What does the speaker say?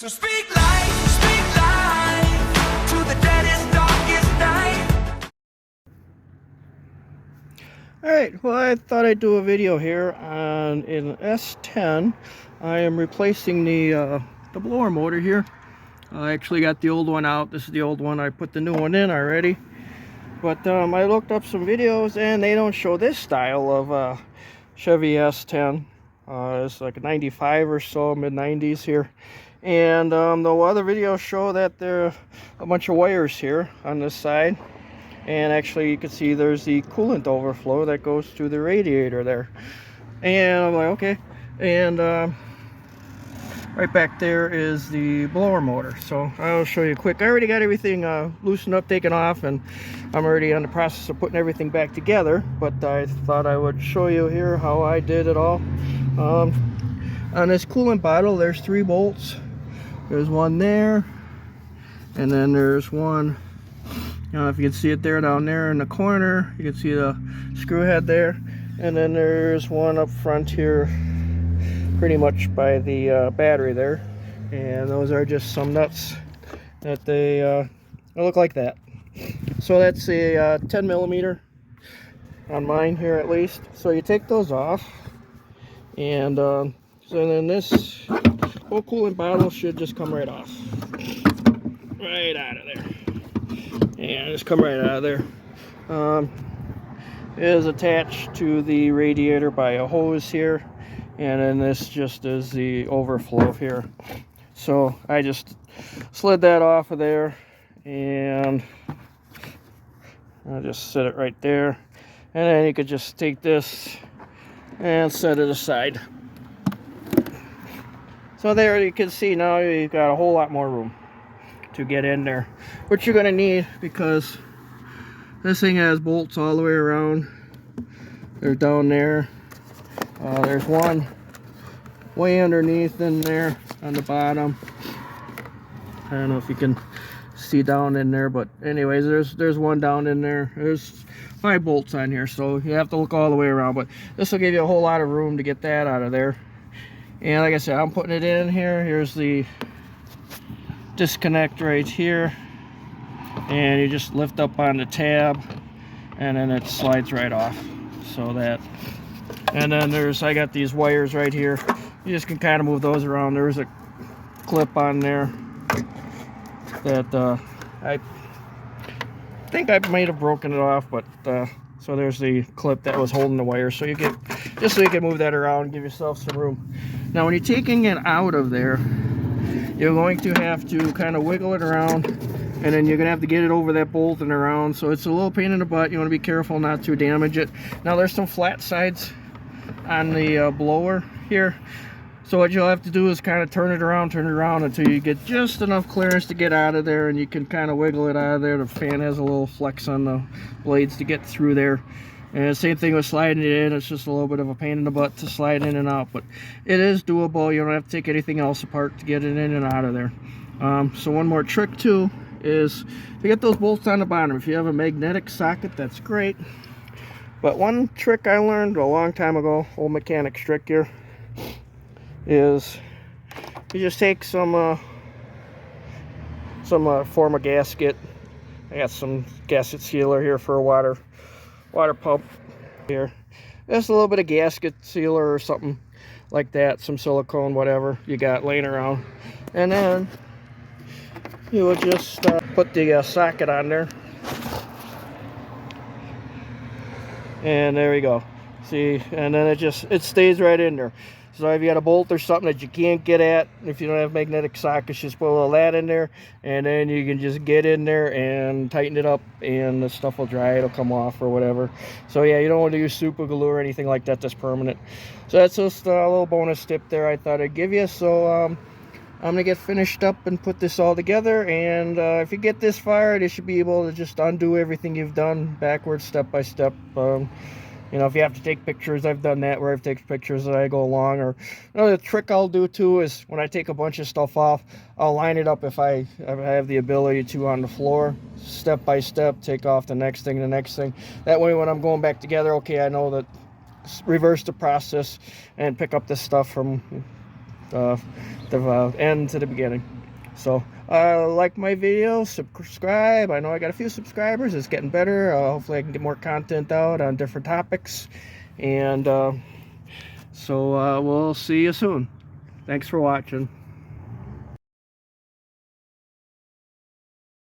So speak life to the deadest, darkest night. Alright, well, I thought I'd do a video here on an S10. I am replacing the blower motor here. I actually got the old one out. This is the old one. I put the new one in already. But I looked up some videos and they don't show this style of Chevy S10. It's like a 95 or so, mid-90s here. And the other videos show that there are a bunch of wires here on this side. And actually you can see there's the coolant overflow that goes to the radiator there. And I'm like, okay. And right back there is the blower motor. So I'll show you quick. I already got everything loosened up, taken off, and I'm already in the process of putting everything back together. But I thought I would show you here how I did it all. On this coolant bottle, there's 3 bolts. There's one there, and then there's one, I don't know if you can see it there, down there in the corner. You can see the screw head there. And then there's one up front here, pretty much by the battery there. And those are just some nuts that they look like that. So that's a 10 millimeter on mine here at least. So you take those off, and so then this whole coolant bottle should just come right off. Right out of there. Yeah, just come right out of there. It is attached to the radiator by a hose here, and then this just is the overflow here. So I just slid that off of there, and I'll just set it right there. And then you could just take this and set it aside. So there you can see now you've got a whole lot more room to get in there, which you're going to need because this thing has bolts all the way around. They're down there. There's one way underneath in there on the bottom. I don't know if you can see down in there, but anyways, there's one down in there. There's 5 bolts on here, so you have to look all the way around, but this will give you a whole lot of room to get that out of there. And like I said, I'm putting it in here. Here's the disconnect right here, and you just lift up on the tab, and then it slides right off. So that, and then I got these wires right here. You just can kind of move those around. There's a clip on there that I think I might have broken it off, but so there's the clip that was holding the wire, so you get, just so you can move that around, give yourself some room. Now when you're taking it out of there, you're going to have to kind of wiggle it around, and then you're going to have to get it over that bolt and around. So it's a little pain in the butt. You want to be careful not to damage it. Now there's some flat sides on the blower here. So what you'll have to do is kind of turn it around until you get just enough clearance to get out of there, and you can kind of wiggle it out of there. The fan has a little flex on the blades to get through there. And the same thing with sliding it in. It's just a little bit of a pain in the butt to slide in and out, but it is doable. You don't have to take anything else apart to get it in and out of there. So one more trick too is to get those bolts on the bottom. If you have a magnetic socket, that's great. But one trick I learned a long time ago, old mechanic's trick here, is you just take some form of gasket. I got some gasket sealer here for a water pump here. Just a little bit of gasket sealer or something like that, some silicone, whatever you got laying around, and then you would just put the socket on there, and there we go. See, and then it stays right in there. So if you got a bolt or something that you can't get at, if you don't have magnetic sockets, just put a little of that in there, and then you can just get in there and tighten it up, and the stuff will dry. It'll come off or whatever. So yeah, you don't want to use super glue or anything like that that's permanent. So that's just a little bonus tip there I thought I'd give you. So I'm gonna get finished up and put this all together, and if you get this far, you should be able to just undo everything you've done backwards, step by step. You know, if you have to take pictures, I've done that where I've taken pictures as I go along. Or another trick I'll do too is when I take a bunch of stuff off, I'll line it up if I have the ability to on the floor, step by step, take off the next thing. That way when I'm going back together, okay, I know that reverse the process and pick up this stuff from the end to the beginning. So like my video, subscribe. I know I got a few subscribers. It's getting better. Hopefully I can get more content out on different topics. And so we'll see you soon. Thanks for watching.